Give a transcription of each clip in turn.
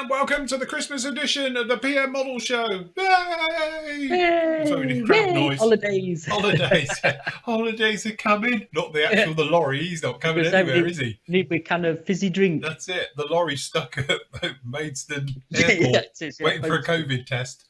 and welcome to the Christmas edition of the PM Model Show. Yay! Yay! So we need crowd noise. Holidays. Holidays are coming. Not the actual, the lorry. He's not coming anywhere, is he? Need a kind of fizzy drink. That's it. The lorry's stuck at Maidstone Airport waiting for a COVID test.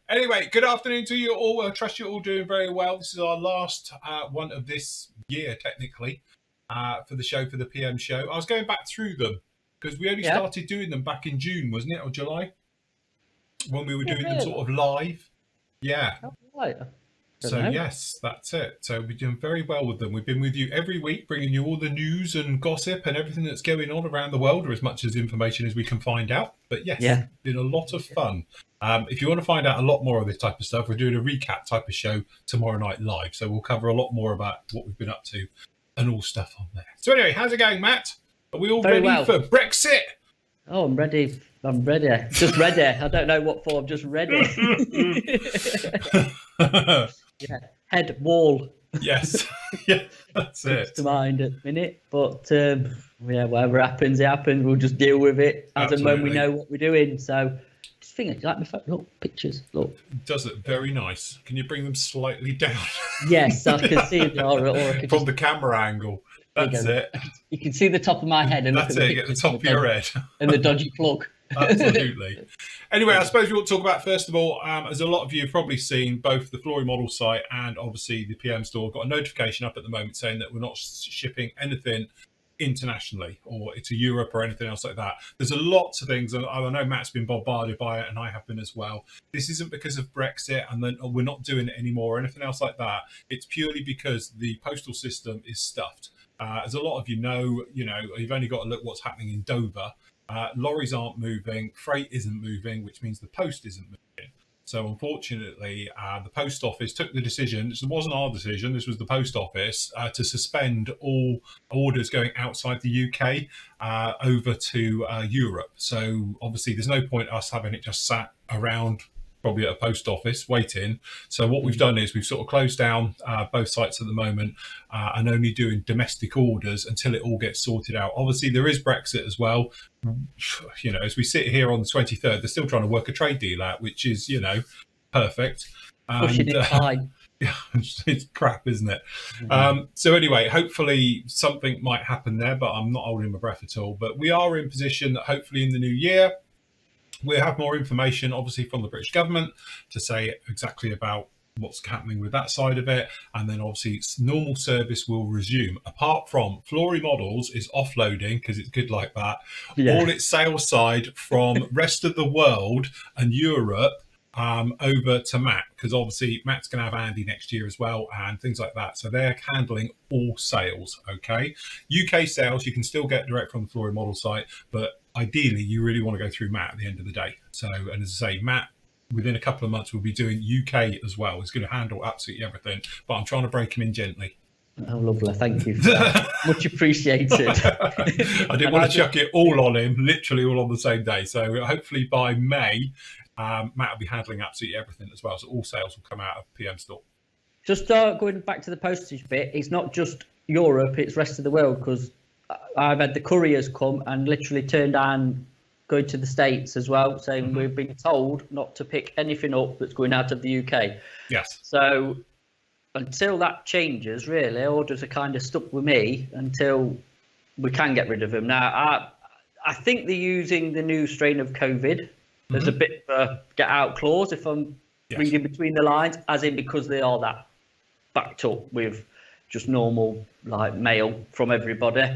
Anyway, good afternoon to you all. I trust you're all doing very well. This is our last one of this year, technically, for the show, for the PM show. I was going back through them because we only started doing them back in June, wasn't it, or July? When we were doing them sort of live. Yeah. Oh, right. So, yes, that's it. So we're doing very well with them. We've been with you every week, bringing you all the news and gossip and everything that's going on around the world, or as much as information as we can find out. But yes, it's been a lot of fun. If you want to find out a lot more of this type of stuff, we're doing a recap type of show tomorrow night live. So we'll cover a lot more about what we've been up to and all stuff on there. So anyway, how's it going, Matt? Are we all ready for Brexit? Oh, I'm ready. I'm ready. Just ready. I don't know what for. I'm just ready. Head wall. Yes. Yeah, that's it. To mind at the minute. But whatever happens, it happens. We'll just deal with it as and when we know what we're doing. So just think, like my phone. Look, pictures. Look. It does it very nice. Can you bring them slightly down? Yes, I can see it. Or I can from the camera angle. That's it. You can see the top of my head and that's look at it. Get the top of your head and the dodgy plug. Absolutely. Anyway, I suppose we want to talk about, first of all, as a lot of you have probably seen, both the Flory Model site and obviously the PM store got a notification up at the moment saying that we're not shipping anything internationally or to Europe or anything else like that. There's a lot of things, and I know Matt's been bombarded by it and I have been as well. This isn't because of Brexit and then we're not doing it anymore or anything else like that. It's purely because the postal system is stuffed. As a lot of you know, you've only got to look what's happening in Dover. Lorries aren't moving, freight isn't moving, which means the post isn't moving. So unfortunately, the post office took the decision, this wasn't our decision, this was the post office, to suspend all orders going outside the UK over to Europe. So obviously there's no point us having it just sat around probably at a post office waiting. So what we've done is we've sort of closed down both sites at the moment and only doing domestic orders until it all gets sorted out. Obviously there is Brexit as well. As we sit here on the 23rd, they're still trying to work a trade deal out, which is, perfect. Pushing it fine. Yeah, it's crap, isn't it? So anyway, hopefully something might happen there, but I'm not holding my breath at all. But we are in position that hopefully in the new year, we'll have more information, obviously, from the British government to say exactly about what's happening with that side of it. And then obviously normal service will resume. Apart from Flory Models is offloading, because it's good like that, all its sales side from rest of the world and Europe over to Matt, because obviously Matt's going to have Andy next year as well and things like that. So they're handling all sales, okay? UK sales, you can still get direct from the Flory Model site, but ideally you really want to go through Matt at the end of the day. So, and as I say, Matt, within a couple of months, will be doing UK as well. He's going to handle absolutely everything, but I'm trying to break him in gently. Oh, lovely. Thank you for that. Much appreciated. I didn't want to chuck it all on him, literally all on the same day. So hopefully by May, Matt will be handling absolutely everything as well. So all sales will come out of PM store. Just going back to the postage bit, it's not just Europe, it's rest of the world, because I've had the couriers come and literally turn down going to the States as well, saying we've been told not to pick anything up that's going out of the UK. Yes. So until that changes, really, orders are kind of stuck with me until we can get rid of them. Now, I think they're using the new strain of COVID. There's a bit of a get out clause if I'm reading between the lines, as in because they are that backed up with just normal like mail from everybody.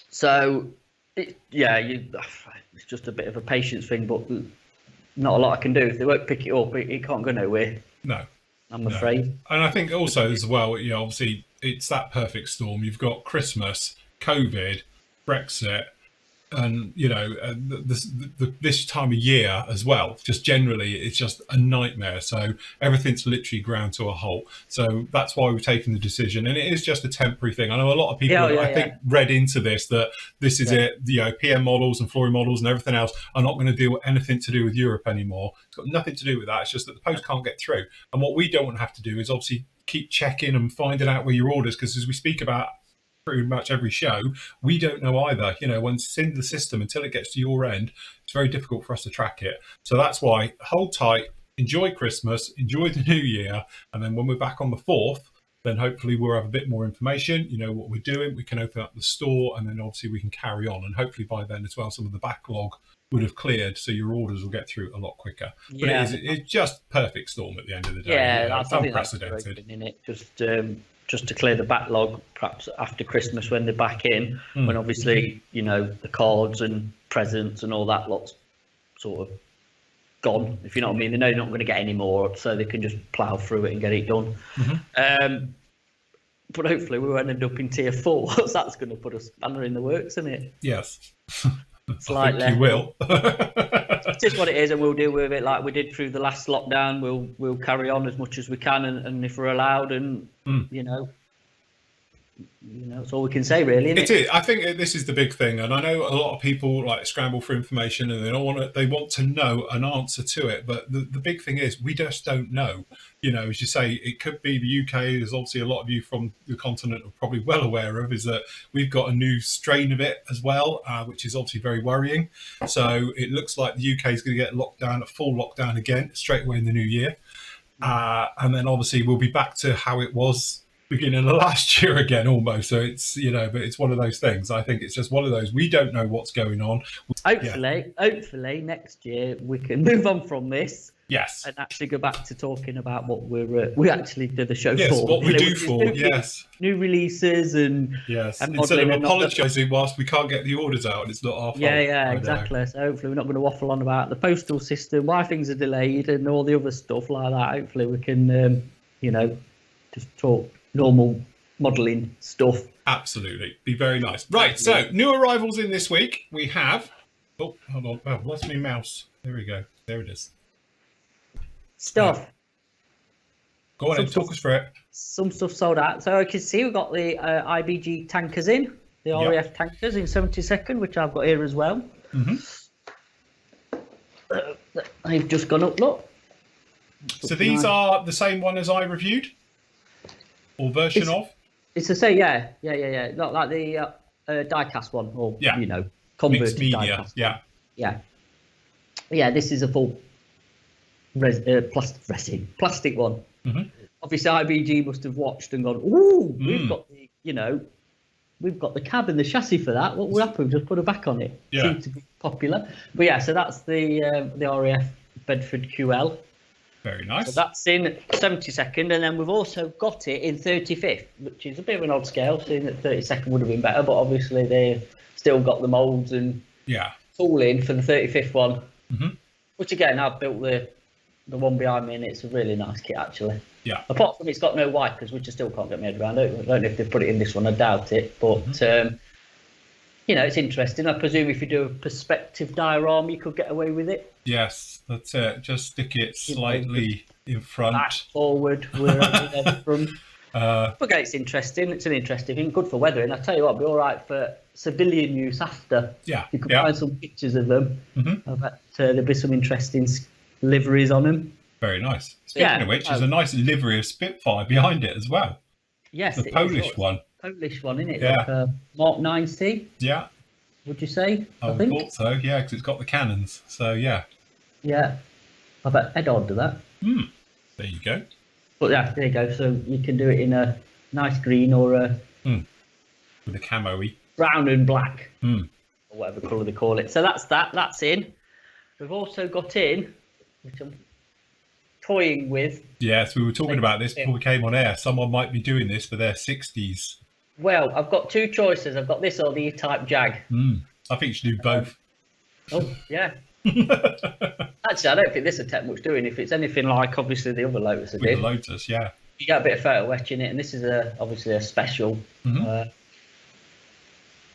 So it's just a bit of a patience thing, but not a lot I can do. If they won't pick it up, it can't go nowhere. No, I'm afraid. And I think also as well, obviously it's that perfect storm. You've got Christmas, COVID, Brexit, and this time of year as well, just generally it's just a nightmare. So everything's literally ground to a halt. So that's why we've taken the decision, and it is just a temporary thing. I know a lot of people I think read into this that this is it, PM models and Flory models and everything else are not going to do anything to do with Europe anymore. It's got nothing to do with that. It's just that the post can't get through, and what we don't want to have to do is obviously keep checking and finding out where your orders, because as we speak about pretty much every show, we don't know either. You know, once it's in the system, until it gets to your end, it's very difficult for us to track it. So that's why hold tight, enjoy Christmas, enjoy the new year, and then when we're back on the 4th, then hopefully we'll have a bit more information, you know, what we're doing. We can open up the store, and then obviously we can carry on. And hopefully by then as well, some of the backlog would have cleared, so your orders will get through a lot quicker. But it's just perfect storm at the end of the day. Yeah, you know, that's unprecedented, isn't it? Just to clear the backlog, perhaps after Christmas when they're back in, when obviously, you know, the cards and presents and all that lot's sort of gone, if you know what I mean. They know they're not going to get any more, so they can just plough through it and get it done. But hopefully we won't end up in tier 4. So that's going to put a spanner in the works, isn't it? Yes. Slightly. I think you will. It's just what it is, and we'll deal with it like we did through the last lockdown. We'll carry on as much as we can, and if we're allowed, and you know, that's all we can say, really. It is. I think this is the big thing, and I know a lot of people like scramble for information, and they want to know an answer to it. But the big thing is, we just don't know. You know, as you say, it could be the UK. There's obviously a lot of you from the continent are probably well aware of is that we've got a new strain of it as well, which is obviously very worrying. So it looks like the UK is going to get locked down, a full lockdown again, straight away in the new year, and then obviously we'll be back to how it was beginning of last year again, almost. So it's, you know, but it's one of those things. I think it's just one of those. We don't know what's going on. Hopefully next year we can move on from this. Yes. And actually go back to talking about what we actually do the show for. Yes, what we do for. Yes. New releases and and instead of apologising whilst we can't get the orders out and it's not our fault. Yeah, exactly. So hopefully we're not going to waffle on about the postal system, why things are delayed, and all the other stuff like that. Hopefully we can, you know, just talk normal modelling stuff. Absolutely. Be very nice. Right, so new arrivals in this week. We have... Oh, hold on. Oh, where's my mouse? There we go. There it is. Stuff. Go on and talk us through it. Some stuff sold out. So I can see we've got the IBG tankers in, the RAF tankers in 72nd, which I've got here as well. They've just gone up, look. So these are the same one as I reviewed? Or version of? It's the same, yeah. Not like the die-cast one, or, you know, converted mixed media, die-cast. Yeah, this is a full plastic one. Obviously, IBG must have watched and gone, ooh, we've got the, you know, we've got the cab and the chassis for that. What will happen? Just put a back on it. Yeah. Seems to be popular. But yeah, so that's the RAF Bedford QL. Very nice. So that's in 72nd, and then we've also got it in 35th, which is a bit of an odd scale, seeing that 32nd would have been better, but obviously they still got the moulds and tooling for the 35th one. Which again, I've built the one behind me, and it's a really nice kit actually. Yeah. Apart from it's got no wipers, which I still can't get my head around. I don't know if they've put it in this one. I doubt it, but you know, it's interesting. I presume if you do a perspective diorama, you could get away with it. Yes, that's it. Just stick it slightly in front. Back, forward, wherever from. But again, it's interesting. It's an interesting thing. Good for weathering. I tell you what, it'd be all right for civilian use after. Yeah. You could find some pictures of them. I bet there'd be some interesting liveries on them. Very nice. Speaking of which, there's a nice livery of Spitfire behind it as well. Yes, the Polish one. Polish one, isn't it? Yeah. Like Mark 9C. Yeah. Would you say? I think. Thought so. Yeah, because it's got the cannons. So yeah. Yeah. I bet Ed would do that. There you go. But yeah, there you go. So you can do it in a nice green or a with a camo-y brown and black, or whatever colour they call it. So that's that. That's in. We've also got in, which I'm toying with. Yes, we were talking about this before we came on air. Someone might be doing this for their 60s. Well, I've got two choices. I've got this or the E-Type Jag. I think you should do both. Oh, yeah. Actually, I don't think this will take much doing. If it's anything like, obviously, the other Lotus with the Lotus, yeah. You get a bit of photo etch in it, and this is obviously a special.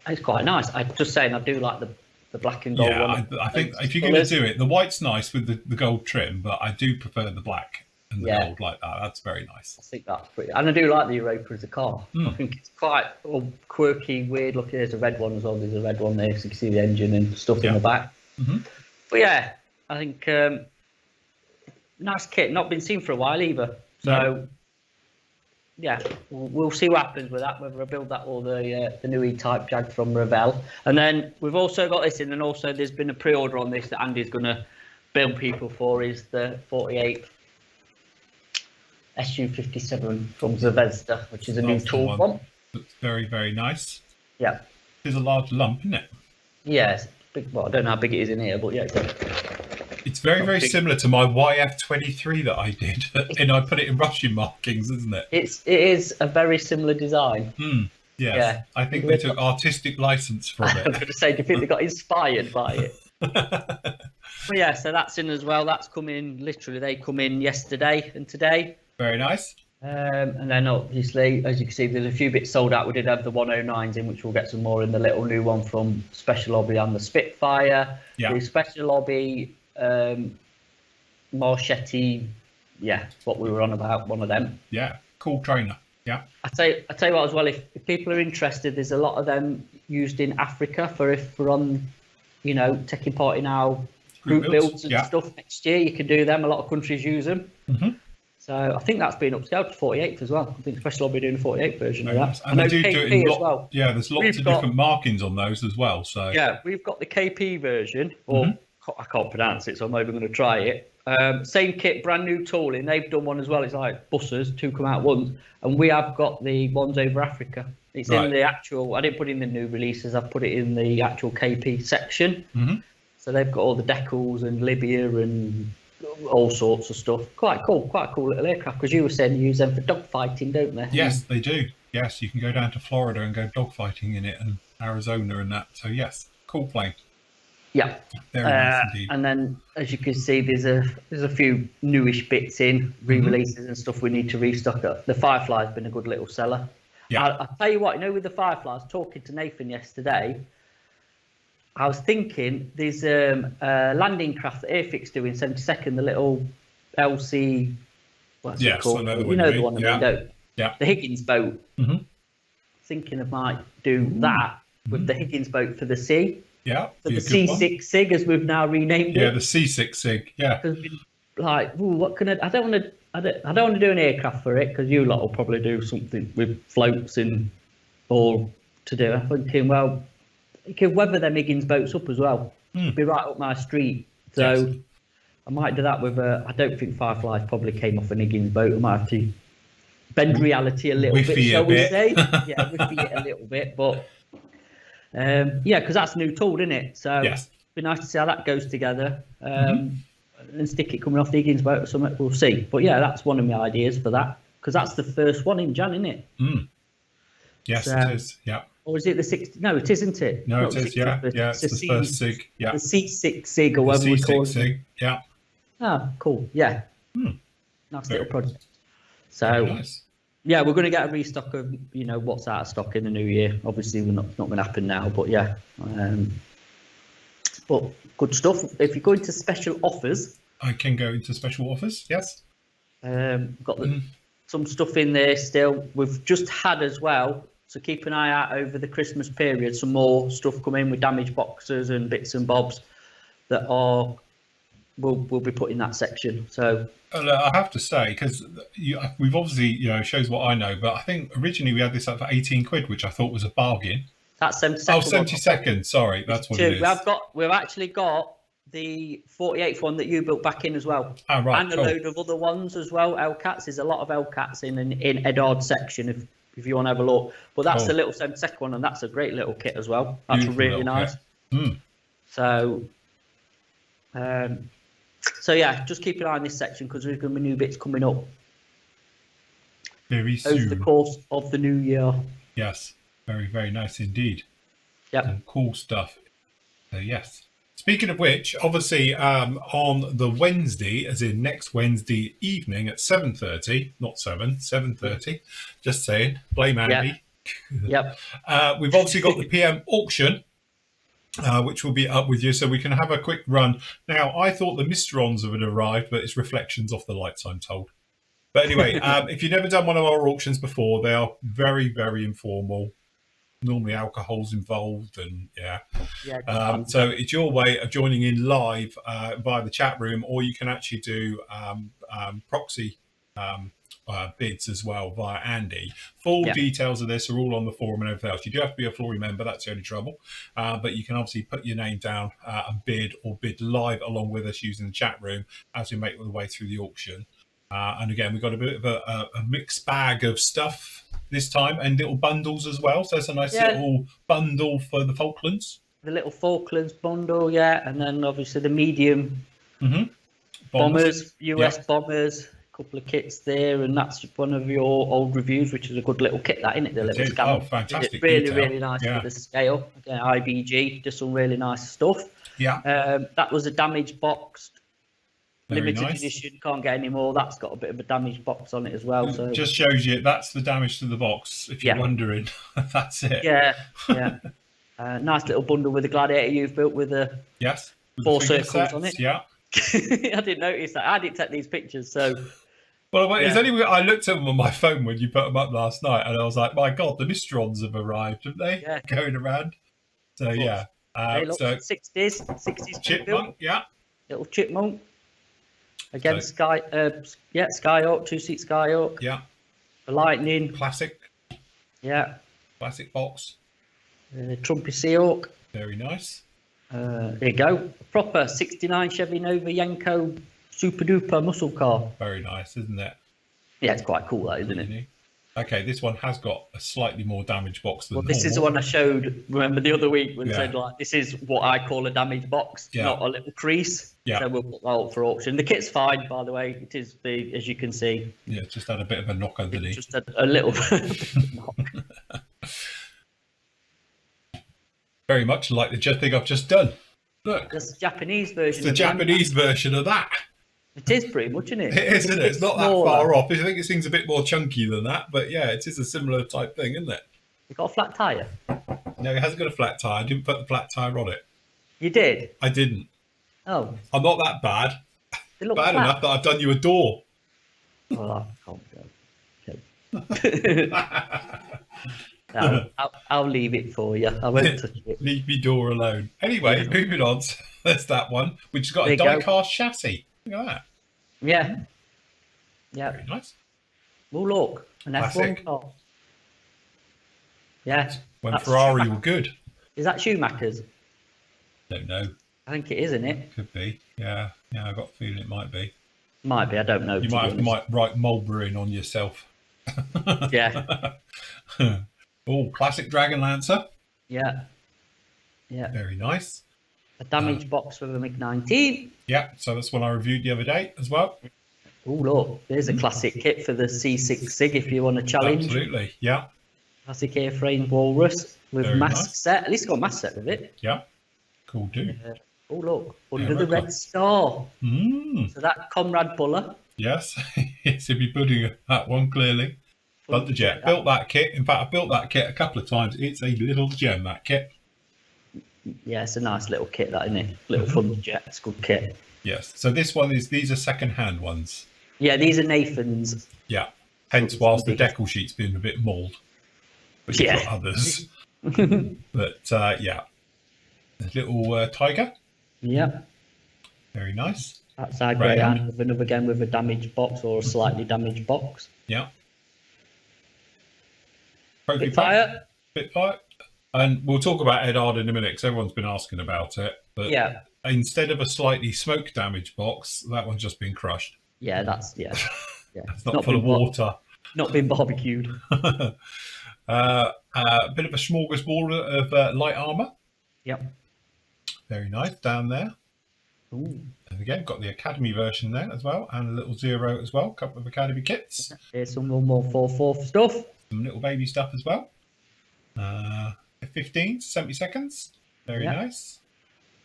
It's quite nice. I'm just saying, I do like the black and gold one. I think if you're going to do it, the white's nice with the gold trim, but I do prefer the black and the gold like that. That's very nice. I think that's pretty. And I do like the Europa as a car. I think it's quite quirky, weird looking. There's a red one as well. There's a red one there, so you can see the engine and stuff in the back. But yeah, I think nice kit. Not been seen for a while either. So yeah, we'll see what happens with that, whether I build that or the new E-Type Jag from Revell. And then we've also got this in, and also there's been a pre-order on this that Andy's going to build people for, is the 48 SU57 from Zvezda, which is a new tool one. Looks very, very nice. Yeah. It's a large lump, isn't it? Yeah, it's big. Well, I don't know how big it is in here, but yeah. It's very, very similar to my YF23 that I did, and I put it in Russian markings, isn't it? It is a very similar design. Yes. Yeah. I think they took artistic license from it. I was going to say, do you think they got inspired by it? Well, yeah, so that's in as well. That's coming, literally, they come in yesterday and today. Very nice. And then obviously, as you can see, there's a few bits sold out. We did have the 109s in, which we'll get some more in, the little new one from Special Hobby and the Spitfire. Yeah. The Special Hobby Marchetti, yeah, what we were on about, one of them. Yeah, cool trainer. Yeah. I tell you what as well, if people are interested, there's a lot of them used in Africa for if we're on, you know, taking part in our group builds and stuff next year. You can do them. A lot of countries use them. So I think that's been upscaled to 48th as well. I think Special will be doing a 48th version of that. And they do it in as well. Yeah, there's lots of different markings on those as well. So yeah, we've got the KP version, or I can't pronounce it, so I'm not even going to try it. Same kit, brand new tooling. They've done one as well. It's like buses, two come out once, and we have got the ones over Africa. It's in the actual. I didn't put in the new releases. I've put it in the actual KP section. So they've got all the decals and Libya and all sorts of stuff. Quite cool little aircraft, because you were saying you use them for dogfighting, don't they? Yes, they do. Yes, you can go down to Florida and go dogfighting in it, and Arizona and that. So yes, cool plane. Yeah, very nice indeed. And then, as you can see, there's a few newish bits in, re-releases and stuff we need to restock. The Firefly's been a good little seller. Yeah, I'll tell you what, you know, with the Firefly, I was talking to Nathan yesterday. I was thinking there's a landing craft that Airfix doing 72nd, the little LC. What's it called? I know the one. You know the one that we don't. Yeah. The Higgins boat. Thinking I might do that with the Higgins boat for the sea. Yeah. For the C6 SIG, as we've now renamed it. Yeah, the C6 SIG. Yeah. Like, ooh, what can I don't want to do an aircraft for it, because you lot will probably do something with floats and all to do. I'm thinking, well, you could weather them Higgins boats up as well. Be right up my street. So I might do that with I don't think Fireflies probably came off an Higgins boat. I might have to bend reality a little bit, shall we say? Yeah, whiffy it a little bit, but yeah, because that's a new tool, isn't it? So it'd be nice to see how that goes together. And stick it coming off the Higgins boat or something. We'll see. But yeah, that's one of my ideas for that, because that's the first one in Jan, isn't it? Yes, it is. Yeah. Or is it the 60? No, it isn't it? No, it is. Yeah, yeah. It's the first SIG. Yeah. The C6 SIG, or whatever we call it. SIG. Yeah. Ah, cool. Yeah. Nice little project. So, nice. Yeah, we're going to get a restock of, you know, what's out of stock in the new year. Obviously, not going to happen now, but yeah. But good stuff. If you go into special offers, I can go into special offers. Yes. Got some stuff in there still. We've just had as well. So keep an eye out over the Christmas period. Some more stuff coming with damaged boxes and bits and bobs that we'll be put in that section. So I have to say, because we've obviously, you know, shows what I know, but I think originally we had this up for 18 quid, which I thought was a bargain. That's 72nd. Oh, 72nd. Sorry, that's what it is. We've actually got the 48th one that you built back in as well. Oh, right. And a load of other ones as well. Elcats. There's a lot of Elcats in Edard's section if you want to have a look. But that's the little 72nd one, and that's a great little kit as well. That's beautiful, really nice. So, yeah, just keep an eye on this section, because there's going to be new bits coming up very soon. Over the course of the new year. Yes, very, very nice indeed. Yep. And cool stuff. So, yes. Speaking of which, obviously on the Wednesday, as in next Wednesday evening at 7:30, not 7:30, just saying, blame Andy. Yep. We've obviously got the PM auction, which will be up with you, so we can have a quick run. Now, I thought the Mysterons had arrived, but it's reflections off the lights, I'm told. But anyway, if you've never done one of our auctions before, they are very, very informal. Normally alcohol's involved, and so it's your way of joining in live via the chat room, or you can actually do proxy bids as well via Andy. Full details of this are all on the forum and everything else. You do have to be a Flory member, that's the only trouble. But you can obviously put your name down and bid, or bid live along with us using the chat room as we make the way through the auction. And again, we've got a bit of a mixed bag of stuff this time, and little bundles as well. So it's a nice little bundle for the Falklands. The little Falklands bundle, and then obviously the medium bombers, US bombers. Couple of kits there, and that's one of your old reviews, which is a good little kit, that, isn't it? The little scanner. Oh, fantastic! Really nice for the scale. Again, IBG, just some really nice stuff. That was a damaged box, limited edition. Can't get any more. That's got a bit of a damaged box on it as well. So just shows you that's the damage to the box. If you're wondering, that's it. Nice little bundle with the Gladiator you've built with the with 4 circles on it. Yeah. I didn't notice that. I didn't take these pictures, so. Well, it's only I looked at them on my phone when you put them up last night, and I was like, "My God, the Mistrons have arrived, haven't they? Yeah. Going around." So they look so 60s chipmunk, little chipmunk. Again, Skyhawk, 2-seat Skyhawk. Yeah. The Lightning. Classic. Yeah. Classic box. Trumpy Seahawk. Very nice. There you go. A proper 69 Chevy Nova Yenko super duper muscle car. Very nice, isn't it? Yeah, it's quite cool, that, isn't it? Okay, this one has got a slightly more damaged box than this normal. is the one I showed, remember, the other week when I said, like, this is what I call a damaged box, not a little crease. So we'll put that up for auction. The kit's fine, by the way. It is, as you can see. Yeah, just had a bit of a knock underneath. Just a little bit of a knock. Very much like the thing I've just done. Look. That's the Japanese version. It's the Japanese version of that. It is pretty much, isn't it? It is, isn't it? It's not that far off. I think it seems a bit more chunky than that, but yeah, it is a similar type thing, isn't it? It got a flat tyre? No, it hasn't got a flat tyre. I didn't put the flat tyre on it. You did? I didn't. Oh. I'm not that bad. They look bad flat. enough that I've done you a door. Oh, okay. I'll leave it for you. I won't touch it. Leave me door alone. Anyway, moving on. There's that one, which has got a die-cast chassis. Look at that. Yeah. Very nice. Oh, look. An F1 car. Yeah. When Ferrari were good. Is that Schumacher's? Don't know. I think it is, isn't it? Could be. Yeah. Yeah, I've got a feeling it might be. Might be. I don't know. You might write Mulberry on yourself. Yeah. Oh, classic Dragon Lancer. Yeah. Yeah. Very nice. A damaged box for the MiG-19. Yeah, so that's one I reviewed the other day as well. Oh, look. There's a classic kit for the C6 SIG if you want to challenge. Absolutely, yeah. Classic airframe Walrus with Very mask set. At least got a mask set with it. Yeah. Cool, dude. Oh, look. Under the Red Star. Mm. So that Comrade Buller. Yes. Yes, he'll be putting that one clearly. But the jet. Built that kit. In fact, I built that kit a couple of times. It's a little gem, that kit. Yeah, it's a nice little kit, that, isn't it? Little fun jet. It's a good kit. Yes. So these are second-hand ones. Yeah, these are Nathan's. Yeah. Hence, whilst the decal sheet's been a bit mauled. But you've got others. But, yeah. A little tiger. Yeah. Very nice. Outside grey hand with another again with a damaged box or a slightly damaged box. Yeah. Spitfire. And we'll talk about Ed Hard in a minute because everyone's been asking about it. But instead of a slightly smoke damaged box, that one's just been crushed. Yeah, that's It's not full of water. Not been barbecued. A bit of a smorgasbord of light armour. Yep. Very nice down there. Ooh. And again, got the Academy version there as well, and a little Zero as well. A couple of Academy kits. Here's some more 4-4 stuff. Some little baby stuff as well. 15 70 seconds. Very nice.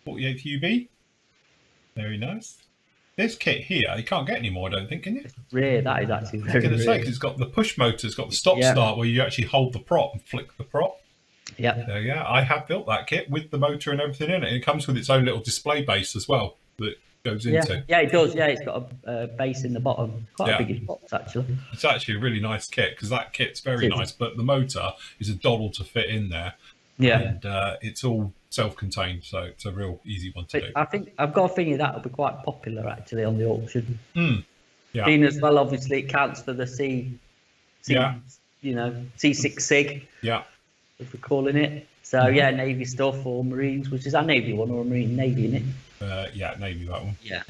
48 UB. Very nice. This kit here, you can't get any more, I don't think, can you? It's rare. That is actually very I was going to say, rare. 'cause it's got the push motor, it's got the stop start where you actually hold the prop and flick the prop. Yeah. So yeah, I have built that kit with the motor and everything in it. It comes with its own little display base as well that goes into. Yeah, it does. Yeah, it's got a base in the bottom. Quite a big box, actually. It's actually a really nice kit because that kit's very nice, but the motor is a doddle to fit in there. Yeah. And it's all self-contained, so it's a real easy one to do. I think I've got a feeling that'll be quite popular actually on the auction. Yeah. Being as well, obviously, it counts for the Yeah. C6 SIG, Yeah. if we're calling it. So yeah, Navy stuff or Marines, which is our Navy one or a Marine Navy in it. Yeah, Navy, that one. Yeah.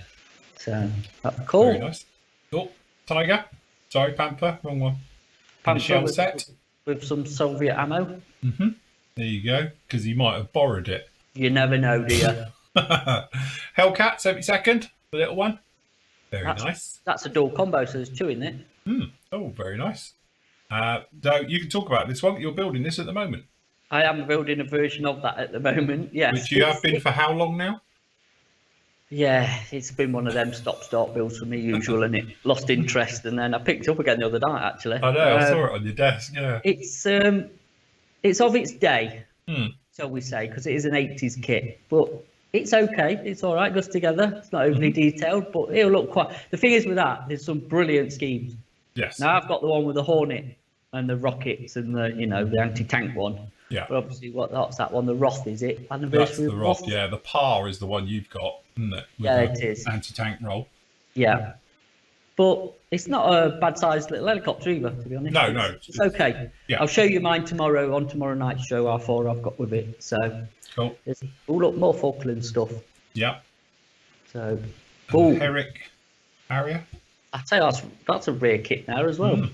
So cool. Very nice. Cool. Tiger. Sorry, Panther. Wrong one. And a shell set. With some Soviet ammo. There you go. Because you might have borrowed it. You never know, do you? Hellcat 72nd, the little one. Very nice. That's a dual combo, so there's 2 in it. Oh, very nice. So you can talk about this one. You're building this at the moment. I am building a version of that at the moment. Yes. Which you have been for how long now? Yeah, it's been one of them stop-start builds for me, usual, and it lost interest, and then I picked it up again the other night. Actually, I know. I saw it on your desk. Yeah. It's of its day, shall we say, because it is an 80s kit, but it's okay. It's all right. Goes together. It's not overly detailed, but it'll look quite. The thing is with that, there's some brilliant schemes. Yes. Now I've got the one with the Hornet and the rockets and the anti-tank one. Yeah. But obviously, what's that one? The Roth, is it? That's the Roth. Yeah, the PAR is the one you've got, isn't it? With it is. Anti-tank roll. Yeah. But it's not a bad-sized little helicopter either, to be honest. No. It's okay. Yeah. I'll show you mine tomorrow on tomorrow night's show, how far I've got with it. So, cool. Look, more Falkland stuff. Yeah. So, Herrick Harrier. I'd say that's a rare kit now as well.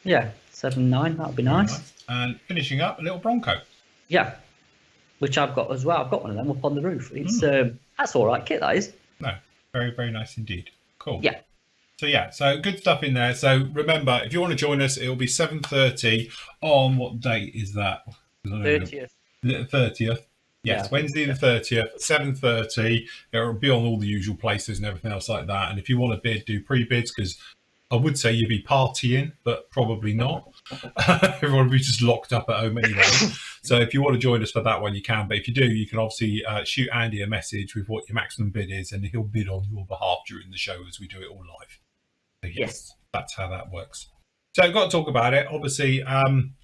Yeah, 7.9, that'd be nice. And finishing up, a little Bronco. Yeah, which I've got as well. I've got one of them up on the roof. It's that's all right kit, that is. No, very, very nice indeed. Cool. Yeah. So good stuff in there. So remember, if you want to join us, it'll be 7:30 on what date is that? 30th. 30th. Yes, Yeah. Wednesday the 30th, 7:30. It'll be on all the usual places and everything else like that. And if you want to bid, do pre-bids, because I would say you'd be partying, but probably not. Everyone would be just locked up at home anyway. So if you want to join us for that one, you can. But if you do, you can obviously shoot Andy a message with what your maximum bid is, and he'll bid on your behalf during the show as we do it all live. So yes, that's how that works. So I've got to talk about it. Obviously, I'm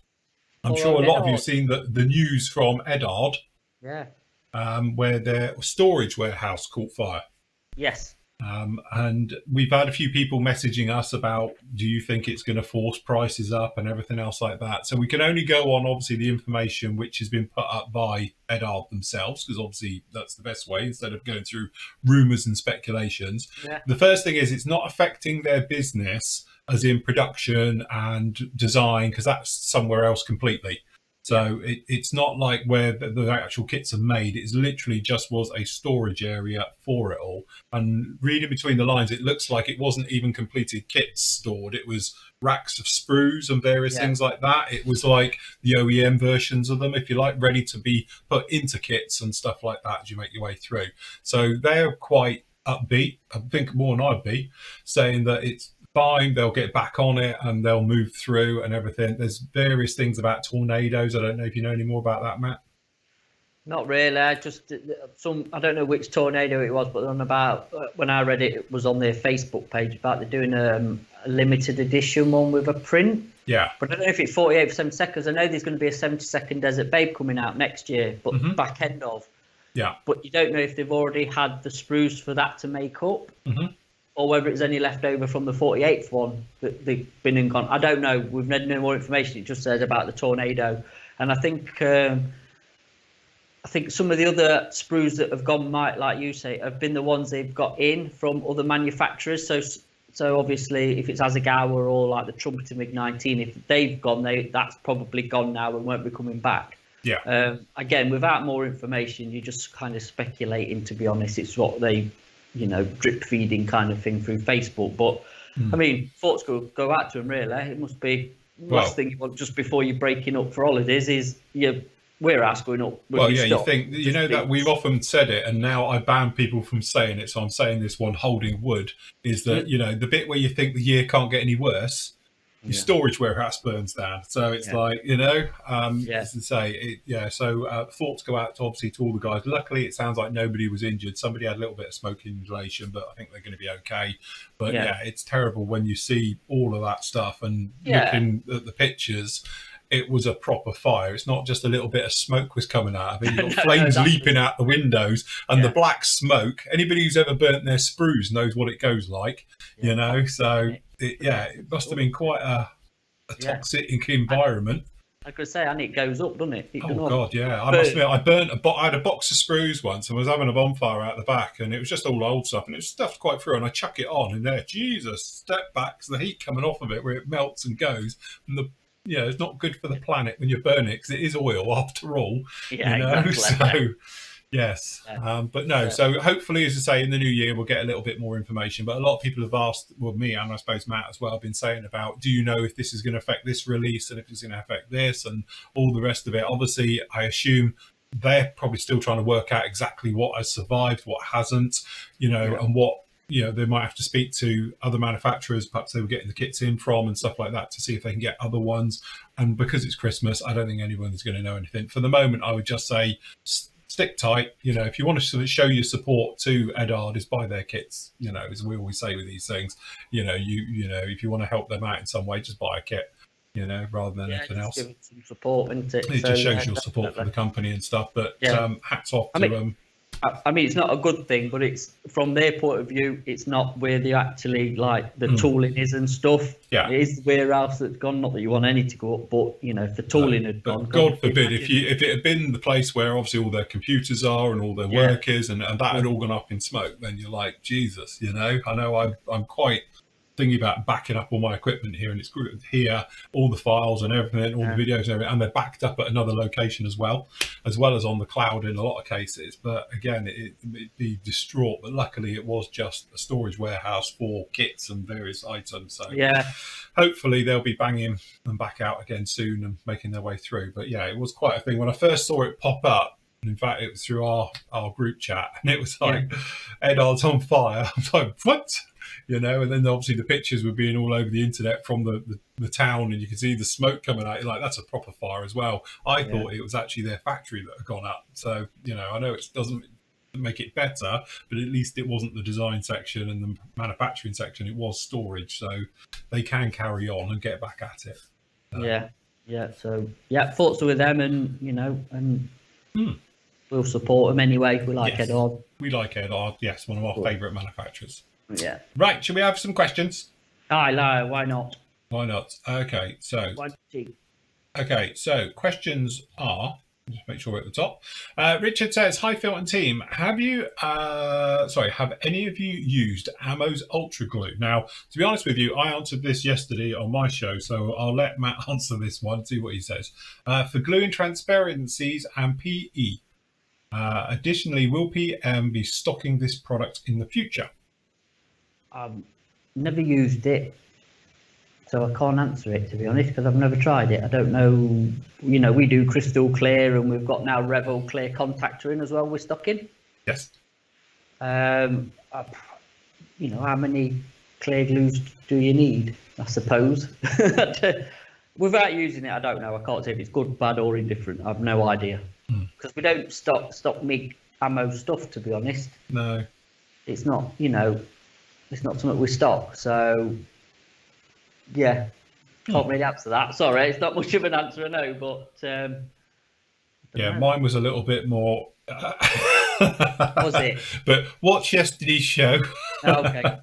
sure a lot of you have seen the news from Edard. Yeah. Where their storage warehouse caught fire. Yes. And we've had a few people messaging us about, do you think it's going to force prices up and everything else like that? So we can only go on, obviously, the information which has been put up by Edard themselves, because obviously that's the best way instead of going through rumours and speculations. Yeah. The first thing is it's not affecting their business as in production and design, because that's somewhere else completely. So it's not like where the actual kits are made. It's literally just was a storage area for it all. And reading between the lines, it looks like it wasn't even completed kits stored. It was racks of sprues and various things like that. It was like the OEM versions of them, if you like, ready to be put into kits and stuff like that as you make your way through. So they're quite upbeat, I think more than I'd be, saying that it's fine, they'll get back on it and they'll move through and everything. There's various things about tornadoes. I don't know if you know any more about that, Matt. Not really. I don't know which tornado it was, but on about when I read it, it was on their Facebook page about they're doing a limited edition one with a print. Yeah. But I don't know if it's 48 for 70 seconds. I know there's going to be a 70-second Desert Babe coming out next year, but back end of. Yeah. But you don't know if they've already had the sprues for that to make up. Or whether it's any left over from the 48th one that they've been and gone. I don't know. We've had no more information. It just says about the tornado. And I think some of the other sprues that have gone, like you say, have been the ones they've got in from other manufacturers. So obviously, if it's Asagawa or like the Trumpeter MiG-19, if they've gone, that's probably gone now and won't be coming back. Yeah. Again, without more information, you're just kind of speculating, to be honest. It's what they drip feeding kind of thing through Facebook. But I mean, thoughts go out to them, really. It must be the last thing you want just before you're breaking up for holidays is your warehouse going up. You think, that we've often said it, and now I ban people from saying it. So I'm saying this one, holding wood, is that, the bit where you think the year can't get any worse, your storage warehouse burns down. So it's like, as to say, so thoughts go out to obviously to all the guys. Luckily, it sounds like nobody was injured. Somebody had a little bit of smoke inhalation, but I think they're going to be okay. But it's terrible when you see all of that stuff and looking at the pictures. it was a proper fire. It's not just a little bit of smoke was coming out of it. You've got No, flames no, leaping out the windows, and the black smoke. Anybody who's ever burnt their sprues knows what it goes like, you know. So it must have been quite a toxic environment. I could say, and it goes up, doesn't it? God, yeah. I must admit, I had a box of sprues once and was having a bonfire out the back, and it was just all old stuff, and it was stuffed quite through, and I chuck it on, and there, Jesus, step back, so the heat coming off of it where it melts and goes, and it's not good for the planet when you burn it, because it is oil after all, Exactly. So... Yes, but no. So hopefully, as I say, in the new year we'll get a little bit more information. But a lot of people have asked, well, me and I suppose Matt as well, have been saying about, do you know if this is going to affect this release and if it's going to affect this and all the rest of it? Obviously, I assume they're probably still trying to work out exactly what has survived, what hasn't, and what they might have to speak to other manufacturers, perhaps they were getting the kits in from and stuff like that, to see if they can get other ones. And because it's Christmas, I don't think anyone's going to know anything. For the moment, I would just say, stick tight. If you want to sort of show your support to Edard, is buy their kits. As we always say with these things, if you want to help them out in some way, just buy a kit. Rather than anything else. Give it some support, isn't it? It just shows your support for the company and stuff. But hats off to them. I mean, it's not a good thing, but it's from their point of view, it's not where they actually like the tooling is and stuff. Yeah, it is the warehouse that's gone. Not that you want any to go up, but if the tooling had gone, God forbid, if it had been the place where obviously all their computers are and all their work is, and that had all gone up in smoke, then you're like, Jesus, I know I'm quite thinking about backing up all my equipment here, and it's here, all the files and everything, all the videos and everything, and they're backed up at another location as well as on the cloud in a lot of cases. But again, it'd be distraught, but luckily it was just a storage warehouse for kits and various items. So hopefully they'll be banging them back out again soon and making their way through. But it was quite a thing when I first saw it pop up. In fact, it was through our group chat, and it was like, Edard's on fire. I was like, what? And then obviously the pictures were being all over the internet from the town, and you could see the smoke coming out. You're like, that's a proper fire as well. I thought it was actually their factory that had gone up. So, I know it doesn't make it better, but at least it wasn't the design section and the manufacturing section. It was storage. So they can carry on and get back at it. So, thoughts are with them, and, and we'll support them anyway. We like Edard. We like Edard, yes, one of our favourite manufacturers. Yeah. Right, should we have some questions? Why not? Why not? Okay, so questions are, just make sure we're at the top. Richard says, hi Phil and team, have any of you used Ammo's Ultra Glue? Now, to be honest with you, I answered this yesterday on my show, so I'll let Matt answer this one, see what he says. For gluing transparencies and PE. Additionally, will PM be stocking this product in the future? I've never used it, so I can't answer it, to be honest, because I've never tried it. I don't know. We do crystal clear, and we've got now Revel clear contactor in as well. We're stocking. Yes. How many clear glues do you need? I suppose. Without using it, I don't know. I can't say if it's good, bad, or indifferent. I've no idea, because we don't stock MIG ammo stuff. To be honest. No. It's not. It's not something we stock, so can't really answer that. Sorry, it's not much of an answer, I know, but mine was a little bit more. Was it? But watch yesterday's show,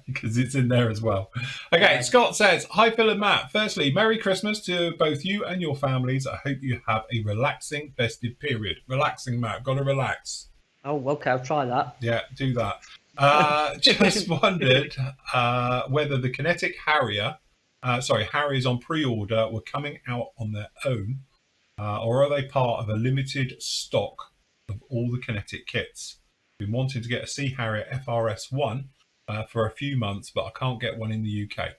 because it's in there as well. Okay, Scott says, hi Phil and Matt. Firstly, Merry Christmas to both you and your families. I hope you have a relaxing festive period. Relaxing, Matt. Got to relax. Oh, okay, I'll try that. Yeah, do that. Just wondered whether the Kinetic Harriers on pre-order were coming out on their own, or are they part of a limited stock of all the Kinetic kits? Been wanting to get a Sea Harrier FRS1 for a few months, but I can't get one in the UK.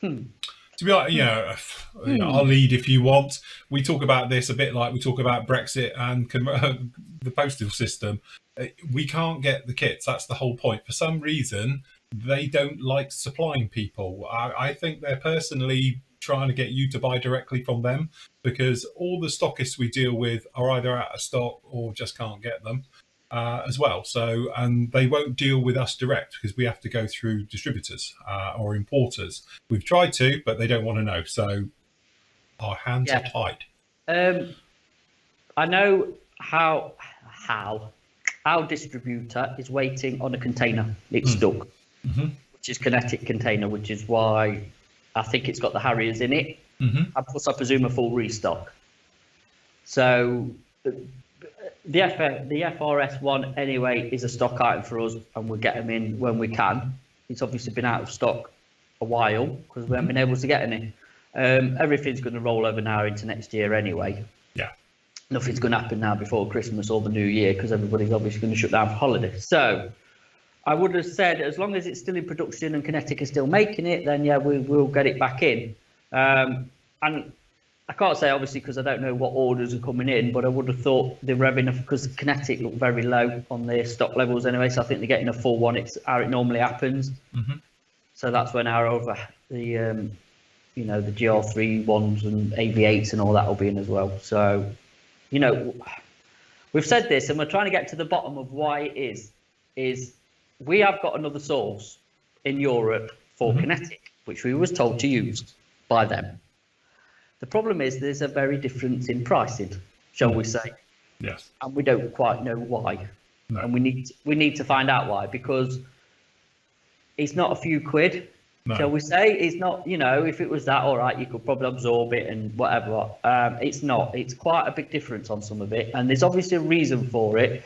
To be honest, I'll lead if you want. We talk about this a bit like we talk about Brexit and the postal system. We can't get the kits. That's the whole point. For some reason, they don't like supplying people. I think they're personally trying to get you to buy directly from them, because all the stockists we deal with are either out of stock or just can't get them as well. So, and they won't deal with us direct because we have to go through distributors or importers. We've tried to, but they don't want to know. So Our hands are tied. I know how our distributor is waiting on a container. It's stuck, which is kinetic container, which is why I think it's got the Harriers in it. And plus, I presume a full restock. So the FRS one anyway is a stock item for us, and we'll get them in when we can. It's obviously been out of stock a while because we haven't been able to get any. Everything's going to roll over now into next year anyway. Yeah. Nothing's going to happen now before Christmas or the New Year because everybody's obviously going to shut down for holidays. So I would have said as long as it's still in production and Kinetic is still making it, then yeah, we'll get it back in. And I can't say obviously because I don't know what orders are coming in, but I would have thought they were having because Kinetic looked very low on their stock levels anyway. So I think they're getting a full one. It's how it normally happens. So that's when the GR3 ones and AV8s and all that will be in as well. So, we've said this and we're trying to get to the bottom of why it is we have got another source in Europe for Kinetic, which we was told to use by them. The problem is there's a very difference in pricing, shall we say. Yes. And we don't quite know why. No. And we need to find out why, because it's not a few quid. No. Shall we say? It's not, if it was that, all right, you could probably absorb it and whatever. It's not. It's quite a big difference on some of it. And there's obviously a reason for it.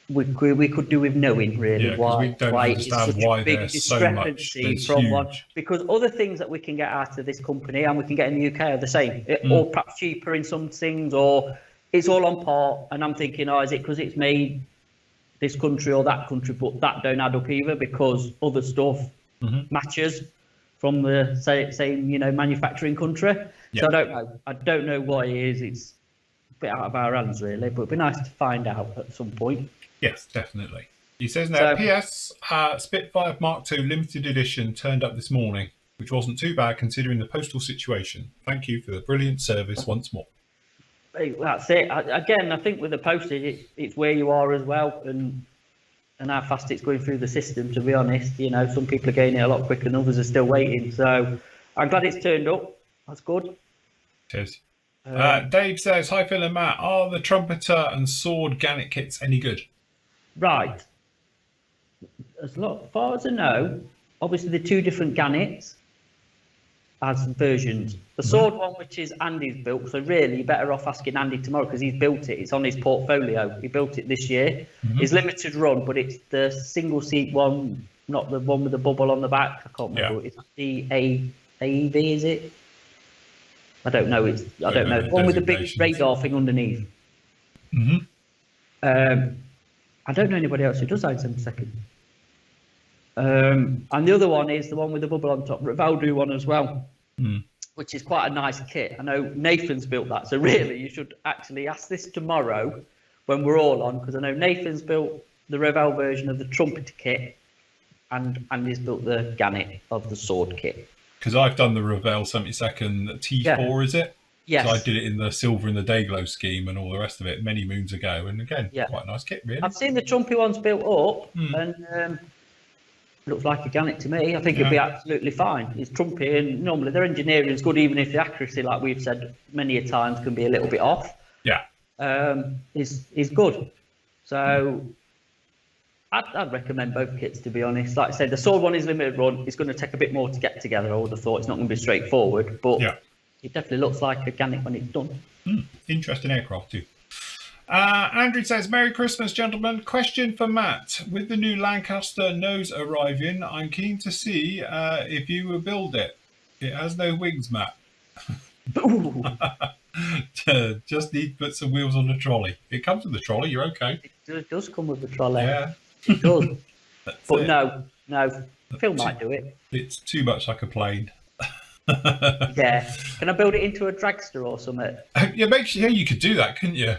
We could do with knowing, really, why it's such a big discrepancy from one. Because other things that we can get out of this company and we can get in the UK are the same. Or perhaps cheaper in some things, or it's all on par. And I'm thinking, is it because it's made this country or that country? But that don't add up either because other stuff matches from the same manufacturing country. So I don't know why it is. It's a bit out of our hands really, but it'd be nice to find out at some point. Yes, definitely. He says now, PS Spitfire Mark II limited edition turned up this morning, which wasn't too bad considering the postal situation. Thank you for the brilliant service once more. That's it. Again, I think with the postage, it's where you are as well, and how fast it's going through the system, to be honest. Some people are getting it a lot quicker and others are still waiting. So I'm glad it's turned up. That's good. Cheers. Dave says, hi Phil and Matt, are the trumpeter and sword Gannet kits any good? Right. As far as I know, obviously the two different Gannets as versions. The sword one, which is Andy's built, so really you're better off asking Andy tomorrow because he's built it. It's on his portfolio. He built it this year. It's limited run, but it's the single seat one, not the one with the bubble on the back. I can't remember. It's the AEV, is it? I don't know. I don't know. One with the big radar thing underneath. I don't know anybody else who does that in a second. And the other one is the one with the bubble on top, Rivaldo one as well, which is quite a nice kit. I know Nathan's built that, so really you should actually ask this tomorrow when we're all on, because I know Nathan's built the Revel version of the trumpeter kit, and Andy's built the Gannet of the sword kit. Because I've done the Revel 72nd T4, is it? Yes. So I did it in the silver and the Dayglow scheme and all the rest of it many moons ago. And again, quite a nice kit, really. I've seen the Trumpy ones built up, and looks like a Gannet to me. I think it'd be absolutely fine. It's Trumpy, and normally their engineering is good, even if the accuracy, like we've said many a times, can be a little bit off. Yeah. Is good. So I'd recommend both kits, to be honest. Like I said, the sword one is limited run. It's going to take a bit more to get together. I would have thought it's not going to be straightforward, but it definitely looks like a Gannet when it's done. Interesting aircraft too. Andrew says, Merry Christmas, gentlemen. Question for Matt. With the new Lancaster nose arriving, I'm keen to see if you will build it. It has no wings, Matt. Just need to put some wheels on the trolley. It comes with the trolley, you're okay. It does come with the trolley. Yeah. It does. But no. Phil might do it. It's too much like a plane. Yeah. Can I build it into a dragster or something? You could do that, couldn't you?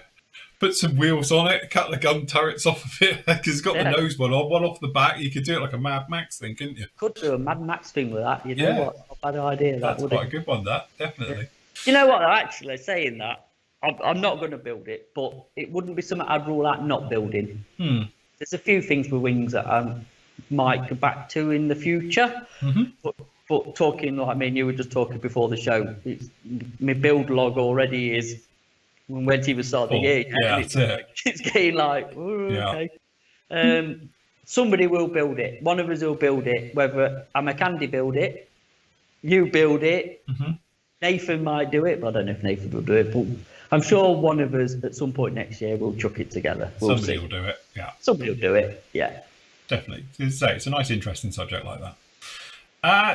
Put some wheels on it, cut the gun turrets off of it, because it's got the nose one on, one off the back. You could do it like a Mad Max thing, couldn't you? Could do a Mad Max thing with that. You know what? Not a bad idea. That's quite a good one, that, definitely. You know what, actually, saying that, I'm not going to build it, but it wouldn't be something I'd rule out not building. There's a few things with wings that I might go back to in the future, but But talking like me and you were just talking before the show, my build log already is when he was starting the year. Yeah, that's it. It's getting like, okay. Somebody will build it. One of us will build it. Whether I'm a Candy build it, you build it. Nathan might do it, but I don't know if Nathan will do it. But I'm sure one of us at some point next year will chuck it together. Somebody will do it. Yeah. Somebody will do it. Yeah. Definitely. It's a nice, interesting subject like that.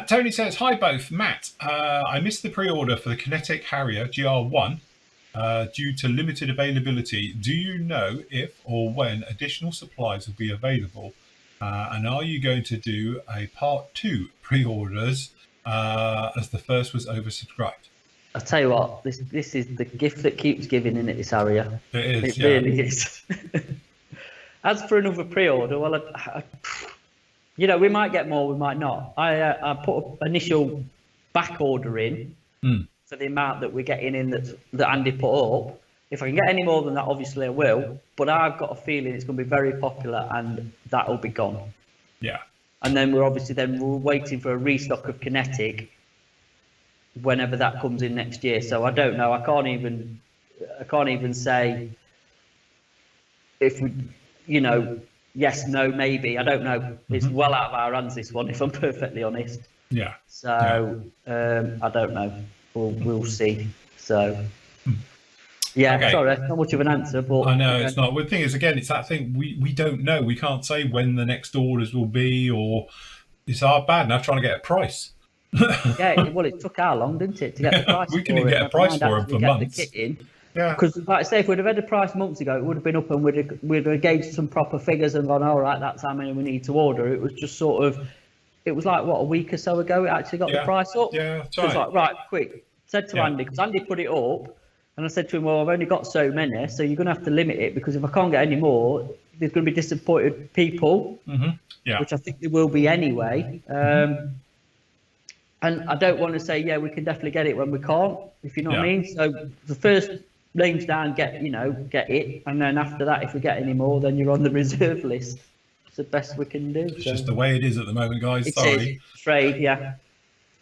Tony says, hi both. Matt, I missed the pre-order for the Kinetic Harrier GR1 due to limited availability. Do you know if or when additional supplies will be available? And are you going to do a part 2 pre-orders as the first was oversubscribed? I'll tell you what, this is the gift that keeps giving in this area. It is. It really is. As for another pre-order, well, we might get more, we might not. I put an initial back order in for the amount that we're getting in that Andy put up. If I can get any more than that, obviously I will. But I've got a feeling it's going to be very popular and that'll be gone. Yeah. And then we're waiting for a restock of Kinetic whenever that comes in next year. So I don't know. I can't even say if we, yes, no, maybe. I don't know. It's well out of our hands, this one, if I'm perfectly honest. Yeah. So I don't know. We'll see. So yeah, okay. Sorry, not much of an answer, but I know it's not. The thing is, again, it's that thing we don't know. We can't say when the next orders will be, or it's bad enough trying to get a price. Yeah, well, it took how long, didn't it, to get the price? We couldn't get a price for them for months. The kit in. Yeah. Because, like I say, if we'd have had a price months ago, it would have been up and we'd have gauged some proper figures and gone, all right, that's how many we need to order. It was just sort of, it was like, what, a week or so ago it actually got the price up? Yeah, that's so right. It's like, right, quick. Said to Andy, because Andy put it up, and I said to him, well, I've only got so many, so you're going to have to limit it, because if I can't get any more, there's going to be disappointed people, which I think there will be anyway. And I don't want to say, yeah, we can definitely get it when we can't, if you know what I mean. So the first names down, get it, and then after that, if we get any more, then you're on the reserve list. It's the best we can do. It's just the way it is at the moment, guys. Sorry. Afraid, yeah.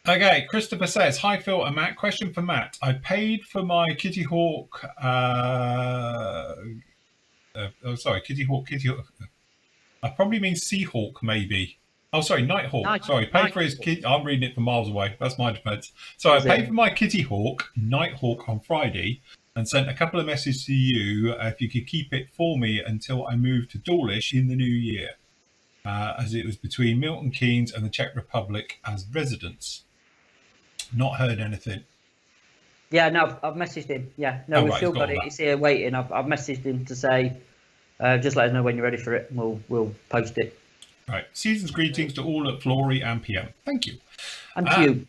Okay, Christopher says, hi Phil and Matt. Question for Matt. I paid for my Kitty Hawk. Kitty Hawk. I probably mean Seahawk, maybe. Oh, sorry, Nighthawk. Sorry, paid for his kid. I'm reading it from miles away. That's my defense. So I paid for my Kitty Hawk, Nighthawk, on Friday, and sent a couple of messages to you if you could keep it for me until I moved to Dawlish in the new year, as it was between Milton Keynes and the Czech Republic as residents. Not heard anything. Yeah, no, I've messaged him. Yeah, no, we've still got it. It's here waiting. I've messaged him to say, just let us know when you're ready for it, and we'll post it. Right. Season's greetings to all at Flory and PM. Thank you. And to you.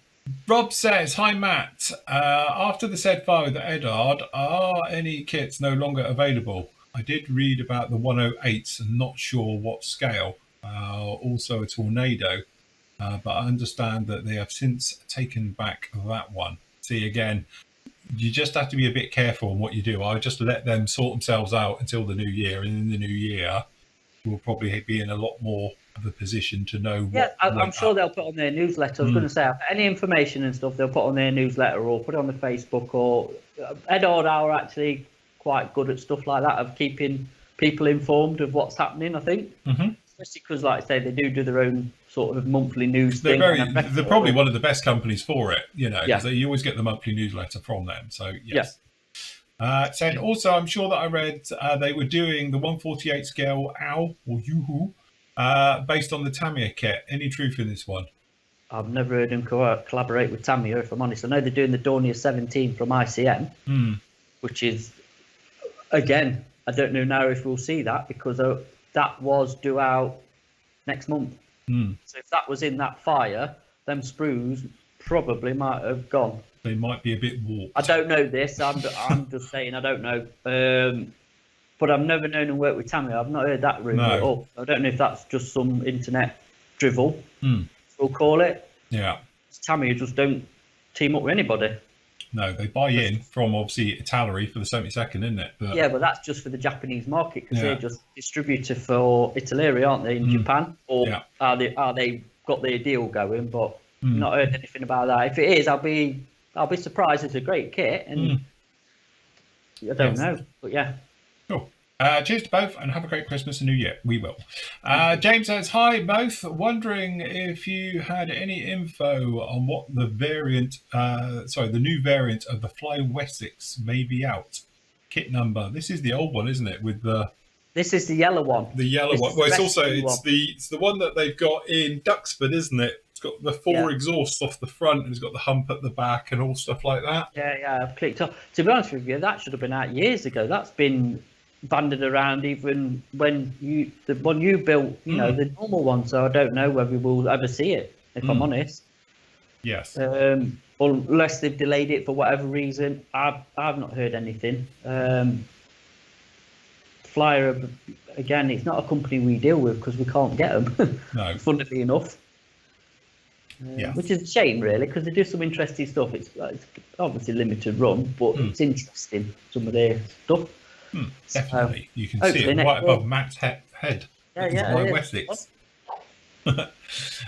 Rob says, hi Matt. After the said fire with Edard, are any kits no longer available? I did read about the 108s and not sure what scale. Also a Tornado. But I understand that they have since taken back that one. See, again, you just have to be a bit careful on what you do. I just let them sort themselves out until the new year. And in the new year, we'll probably be in a lot more of a position to know. I'm sure they'll put on their newsletter. I was going to say, any information and stuff, they'll put on their newsletter or put it on the Facebook. Or Edard are actually quite good at stuff like that, of keeping people informed of what's happening, I think. Especially because, like I say, they do their own sort of monthly news thing. They're probably one of the best companies for it, because you always get the monthly newsletter from them. So, yes. Saying also, I'm sure that I read they were doing the 148 scale OW or Yoo-hoo based on the Tamiya kit. Any truth in this one? I've never heard them collaborate with Tamiya, if I'm honest. I know they're doing the Dornier 17 from ICM, which is, again, I don't know now if we'll see that, because that was due out next month. So if that was in that fire, them sprues probably might have gone. They might be a bit warped. I don't know this. I'm just saying I don't know. But I've never known them work with Tamiya. I've not heard that rumour at all. I don't know if that's just some internet drivel, we'll call it. Yeah. Tamiya just don't team up with anybody. No, they buy in from, obviously, Italy for the 72nd, isn't it? But yeah, but that's just for the Japanese market, because they're just distributor for Italy, aren't they, in Japan? Or are they got their deal going? But Not heard anything about that. If it is, I'll be surprised. It's a great kit, and I don't know, but yeah. Cool. Cheers to both, and have a great Christmas and New Year. We will. James says, hi both. Wondering if you had any info on what the new variant of the Fly Wessex may be out. Kit number. This is the old one, isn't it? This is the yellow one. The yellow one. Well, it's the one that they've got in Duxford, isn't it? It's got the four exhausts off the front, and it's got the hump at the back, and all stuff like that. Yeah. I've clicked off. To be honest with you, that should have been out years ago. That's been banded around even when the one you built, the normal one. So I don't know whether we'll ever see it, if I'm honest. Yes. Unless they've delayed it for whatever reason. I've not heard anything. Flyer, again, it's not a company we deal with because we can't get them. No. Funnily enough. Which is a shame, really, because they do some interesting stuff. It's obviously limited run, but it's interesting, some of their stuff. Definitely. You can see it right above Matt's head. Yeah. Fly Wessex. And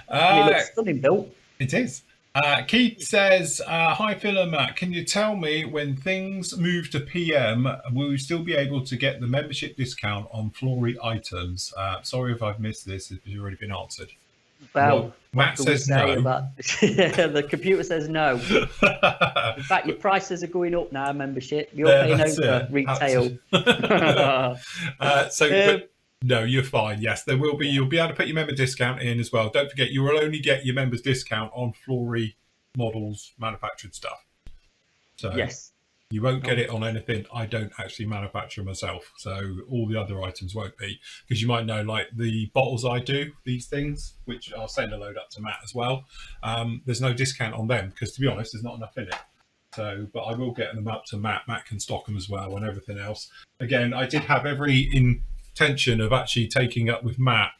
it looks stunning built. It is. Keith says, hi Phil and Matt, can you tell me when things move to PM, will we still be able to get the membership discount on Flory items? Sorry if I've missed this, if it's already been answered. Well, Matt says no. The computer says no. In fact, your prices are going up now, membership. You're paying over retail. But no, you're fine. Yes, there will be. You'll be able to put your member discount in as well. Don't forget, you will only get your members discount on Flory models, manufactured stuff. So yes. You won't get it on anything I don't actually manufacture myself. So all the other items won't be, because you might know, like the bottles I do, these things, which I'll send a load up to Matt as well. There's no discount on them because, to be honest, there's not enough in it. So, but I will get them up to Matt. Matt can stock them as well and everything else. Again, I did have every intention of actually taking up with Matt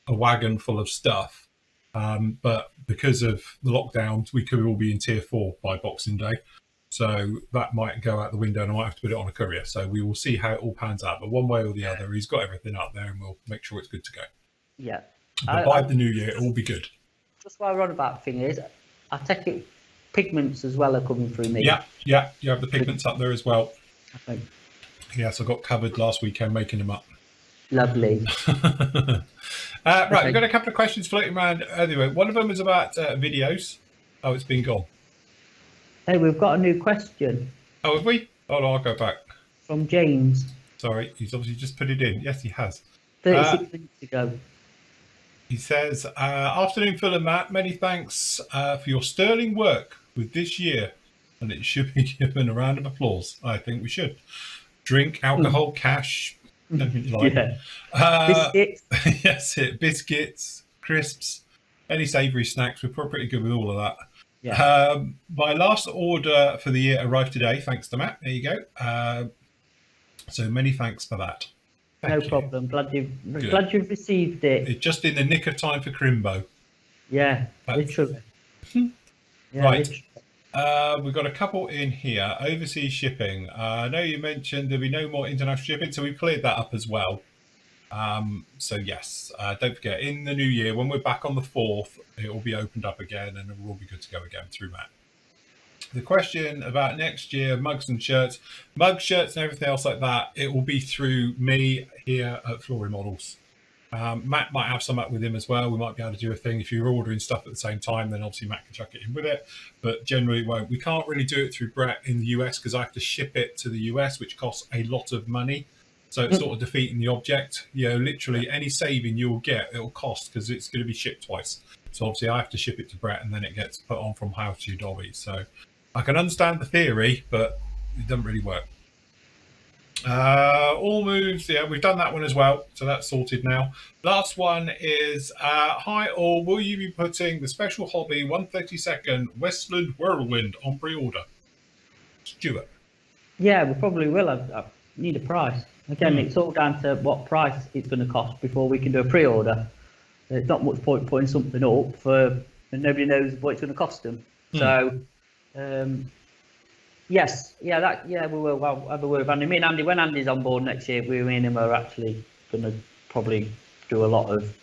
a wagon full of stuff. But because of the lockdowns, we could all be in tier 4 by Boxing Day. So that might go out the window and I might have to put it on a courier. So we will see how it all pans out. But one way or the other, he's got everything up there and we'll make sure it's good to go. Yeah. But by the new year, it'll all be good. Just while we're on about thing is, I take it pigments as well are coming through me. Yeah. You have the pigments up there as well. I think. Yes, I got covered last weekend making them up. Lovely. Right, we've got a couple of questions floating around. Anyway, one of them is about videos. Oh, it's been gone. Hey, we've got a new question. Oh, have we? Oh, no, I'll go back. From James. Sorry, he's obviously just put it in. Yes, he has. 36 minutes ago. He says, afternoon, Phil and Matt. Many thanks for your sterling work with this year. And it should be given a round of applause. I think we should. Drink, alcohol, cash. Biscuits. Yes, biscuits, crisps, any savoury snacks. We're pretty good with all of that. Yeah. My last order for the year arrived today, thanks to Matt. There you go. So many thanks for that. No problem. Glad you've received it. It's just in the nick of time for Crimbo. Yeah, literally. Yeah, right. Literally. We've got a couple in here. Overseas shipping. I know you mentioned there'll be no more international shipping, so we've cleared that up as well. So yes, don't forget, in the new year, when we're back on the 4th, it will be opened up again and it will all be good to go again through Matt. The question about next year, mugs and shirts, shirts and everything else like that, it will be through me here at Flory Models. Matt might have some up with him as well. We might be able to do a thing. If you're ordering stuff at the same time, then obviously Matt can chuck it in with it, but generally it won't. We can't really do it through Brett in the US because I have to ship it to the US, which costs a lot of money. So it's sort of defeating the object. Literally any saving you'll get, it'll cost because it's going to be shipped twice. So obviously I have to ship it to Brett and then it gets put on from house to Dobby. So I can understand the theory, but it doesn't really work. All moves, yeah, we've done that one as well. So that's sorted now. Last one is, hi all, will you be putting the Special Hobby 132nd Westland Whirlwind on pre-order? Stuart. Yeah, we probably will. I need a price. Again, it's all down to what price it's going to cost before we can do a pre-order. There's not much point putting something up and nobody knows what it's going to cost them. So, yes, we will. I'll have a word with Andy. Me and Andy, when Andy's on board next year, me and him are actually going to probably do a lot of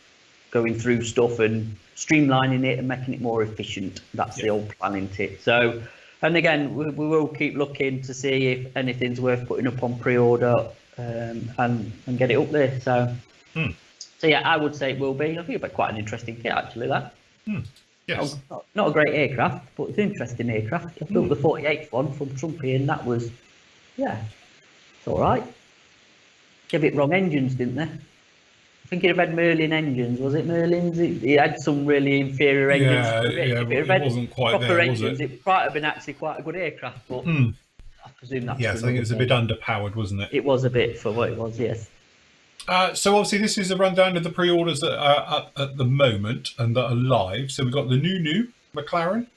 going through stuff and streamlining it and making it more efficient. That's the old plan, isn't it? So, and again, we will keep looking to see if anything's worth putting up on pre-order and get it up there. So, so yeah, I would say it will be. I think it'll be quite an interesting kit, actually, that. Yes. Not a great aircraft, but it's an interesting aircraft. I built the 48th one from Trumpy, and that was, it's all right. Gave it wrong engines, didn't they? I think it had Merlin engines. Was it Merlin's? It had some really inferior engines. It wasn't quite there, engines, was it? It might have been actually quite a good aircraft, but I presume that's... Yes, I think it was a bit underpowered, wasn't it? It was a bit for what it was, yes. So obviously this is a rundown of the pre-orders that are up at the moment and that are live. So we've got the new McLaren.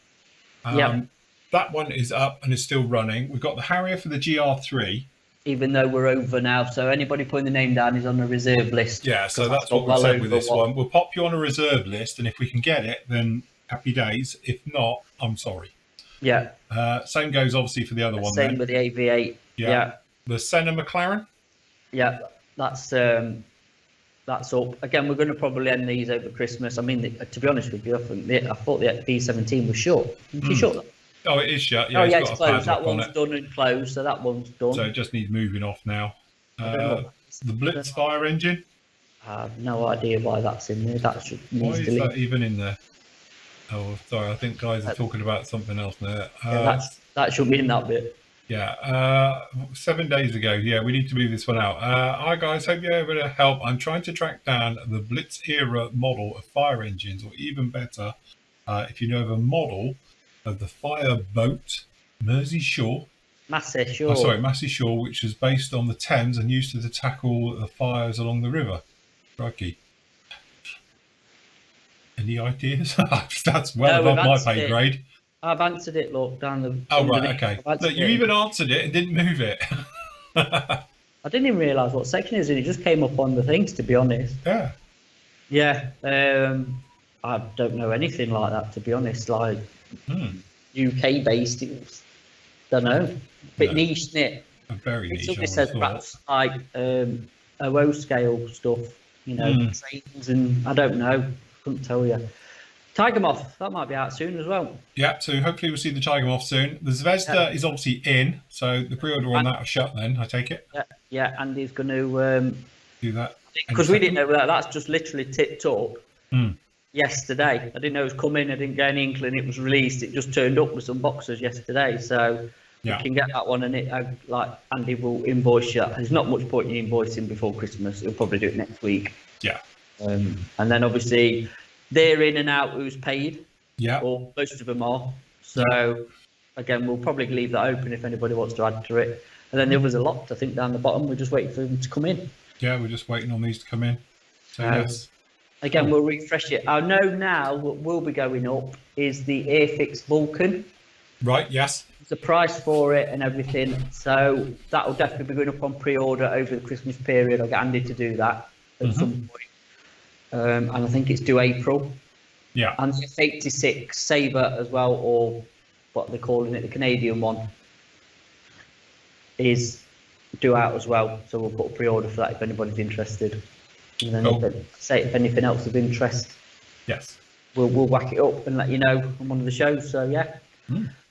That one is up and is still running. We've got the Harrier for the GR3. Even though we're over now, so anybody putting the name down is on the reserve list. Yeah, so that's what we've said with this one. We'll pop you on a reserve list, and if we can get it, then happy days. If not, I'm sorry. Yeah. Same goes obviously for the other one. Same with the AV8. Yeah. The Senna McLaren. Yeah, that's up. Again, we're going to probably end these over Christmas. I mean, to be honest with you, I thought the B17 was short. Is it short? Oh, it is shut. Yeah, it's closed. That one's done and closed, so that one's done. So it just needs moving off now. The Blitz fire engine. I have no idea why that's in there. Why is that even in there? Oh, sorry. I think guys are talking about something else there. That should be in that bit. Yeah. 7 days ago. Yeah, we need to move this one out. Hi guys, hope you're able to help. I'm trying to track down the Blitz era model of fire engines, or even better, if you know of a model of the fire boat Massey Shore, which is based on the Thames and used to tackle the fires along the river. Crikey. Any ideas? That's well above my pay grade. I've answered it, look, down the... Oh, right, okay. Look, you even answered it and didn't move it. I didn't even realise what section it is in. It just came up on the things, to be honest. Yeah. Yeah. I don't know anything like that, to be honest. Like, UK based, don't know, a bit niche, isn't it? Very niche. Somebody says perhaps like OO scale stuff, trains, and I don't know, couldn't tell you. Tiger Moth, that might be out soon as well. Yeah, so hopefully we'll see the Tiger Moth soon. The Zvezda is obviously in, so the pre-order on that are shut then, I take it? Yeah, Andy's going to do that. Because we didn't know that's just literally tipped up yesterday. I didn't know it was coming. I didn't get any inkling it was released. It just turned up with some boxes yesterday. So you can get that one, and Andy will invoice you. There's not much point in invoicing before Christmas. He'll probably do it next week. Yeah. And then obviously they're in and out who's paid. Yeah. Or most of them are. So again, we'll probably leave that open if anybody wants to add to it. And then there was a lot, I think, down the bottom. We're just waiting for them to come in. Yeah, we're just waiting on these to come in. So yes. Again, we'll refresh it. I know now what will be going up is the Airfix Vulcan. Right, yes. The price for it and everything. So that will definitely be going up on pre-order over the Christmas period. I'll get Andy to do that at some point. And I think it's due April. Yeah. And the F86 Sabre as well, or what they're calling it, the Canadian one, is due out as well. So we'll put a pre-order for that if anybody's interested. And then if anything else of interest, yes, we'll whack it up and let you know on one of the shows. So yeah,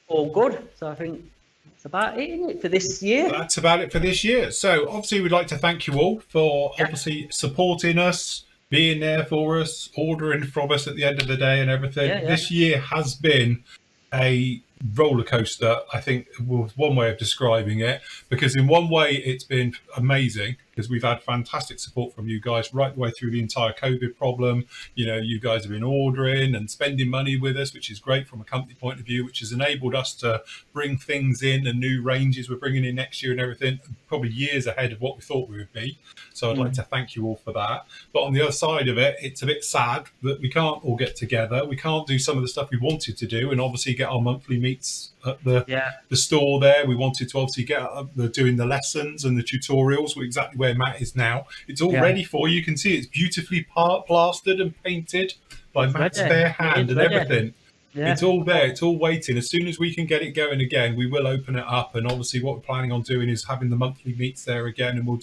all good. So I think that's about it, isn't it, for this year? That's about it for this year. So obviously we'd like to thank you all for obviously supporting us, being there for us, ordering from us at the end of the day and everything. This year has been a roller coaster, I think was one way of describing it, because in one way it's been amazing because we've had fantastic support from you guys right the way through the entire COVID problem. You guys have been ordering and spending money with us, which is great from a company point of view, which has enabled us to bring things in and new ranges we're bringing in next year and everything, probably years ahead of what we thought we would be. So I'd like to thank you all for that. But on the other side of it, it's a bit sad that we can't all get together. We can't do some of the stuff we wanted to do and obviously get our monthly meets at the store there. We wanted to obviously get up doing the lessons and the tutorials, exactly where Matt is now. It's all ready for you. You can see it's beautifully plastered and painted by Matt's bare hand and everything. Yeah. It's all there. It's all waiting. As soon as we can get it going again, we will open it up. And obviously, what we're planning on doing is having the monthly meets there again, and we'll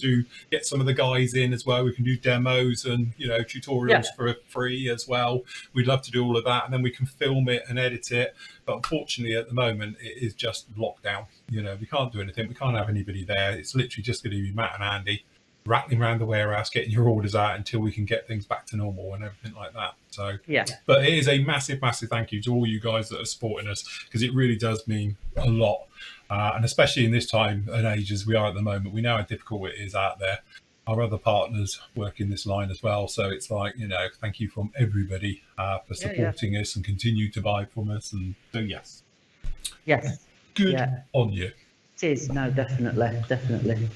get some of the guys in as well. We can do demos and tutorials for free as well. We'd love to do all of that, and then we can film it and edit it. But unfortunately, at the moment, it is just lockdown. We can't do anything. We can't have anybody there. It's literally just going to be Matt and Andy rattling around the warehouse, getting your orders out until we can get things back to normal and everything like that. So, but it is a massive, massive thank you to all you guys that are supporting us, because it really does mean a lot. And especially in this time and age as we are at the moment, we know how difficult it is out there. Our other partners work in this line as well. So it's like, thank you from everybody for supporting us and continue to buy from us. And so, yes. Good on you. It is. No, definitely.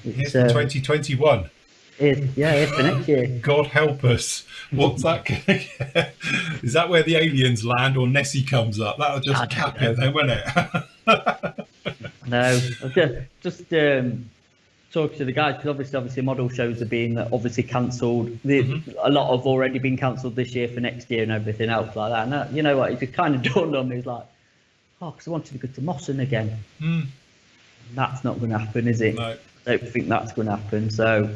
It's 2021. It's for next year. God help us. What's that going to get? Is that where the aliens land or Nessie comes up? That'll just cap it then, won't it? No. Just talking to the guys, because obviously model shows are being obviously cancelled. A lot have already been cancelled this year for next year and everything else like that. And you know what? It just kind of dawned on me. It's like, because I wanted to go to Mosson again. That's not going to happen, is it? No. I don't think that's going to happen. So,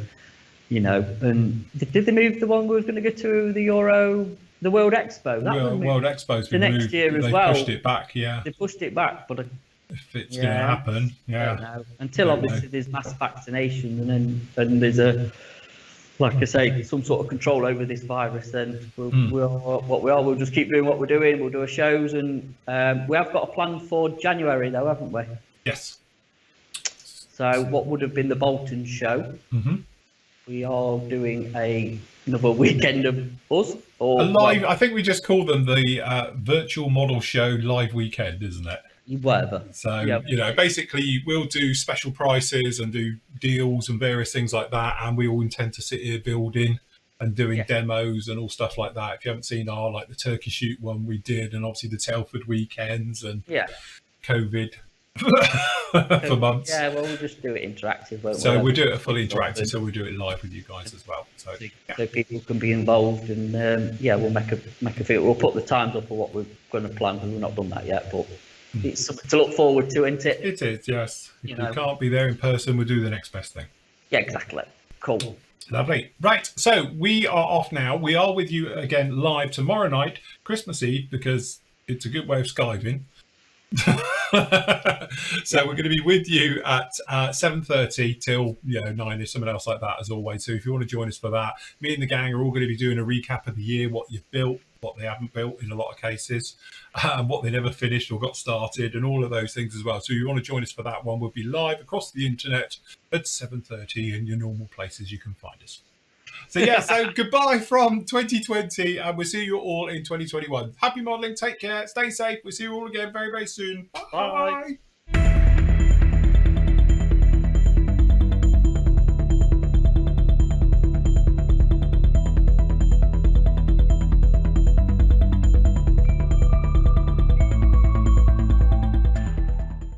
and did they move the one we were going to go to the World Expo? World Expo's been the next moved. year as They well. pushed it back, They pushed it back, but if it's going to happen, I don't know. Until obviously there's mass vaccination and there's like I say, some sort of control over this virus, then we'll just keep doing what we're doing. We'll do our shows, and we have got a plan for January though, haven't we? Yes. So what would have been the Bolton show, we are doing another weekend of us. Or a live, I think we just call them the virtual model show live weekend, isn't it? Whatever. So, basically we'll do special prices and do deals and various things like that. And we all intend to sit here building and doing demos and all stuff like that. If you haven't seen our, the turkey shoot one we did, and obviously the Telford weekends and COVID for months. Yeah, well, we'll just do it interactive. So we'll do it fully interactive. So we'll do it live with you guys as well. So people can be involved, and we'll make a video. We'll put the times up for what we're going to plan, because we've not done that yet, but it's something to look forward to, isn't it? It is, yes. If we can't be there in person, we'll do the next best thing. Yeah, exactly. Cool. Lovely. Right, so we are off now. We are with you again live tomorrow night, Christmas Eve, because it's a good way of Skyping. So we're going to be with you at 7:30 till 9ish, something else like that, as always. So if you want to join us for that, me and the gang are all going to be doing a recap of the year, what you've built, what they haven't built in a lot of cases, what they never finished or got started, and all of those things as well. So if you want to join us for that one, we'll be live across the internet at 7:30 in your normal places you can find us. So so goodbye from 2020, and we'll see you all in 2021. Happy modelling, take care, stay safe. We'll see you all again very, very soon. Bye.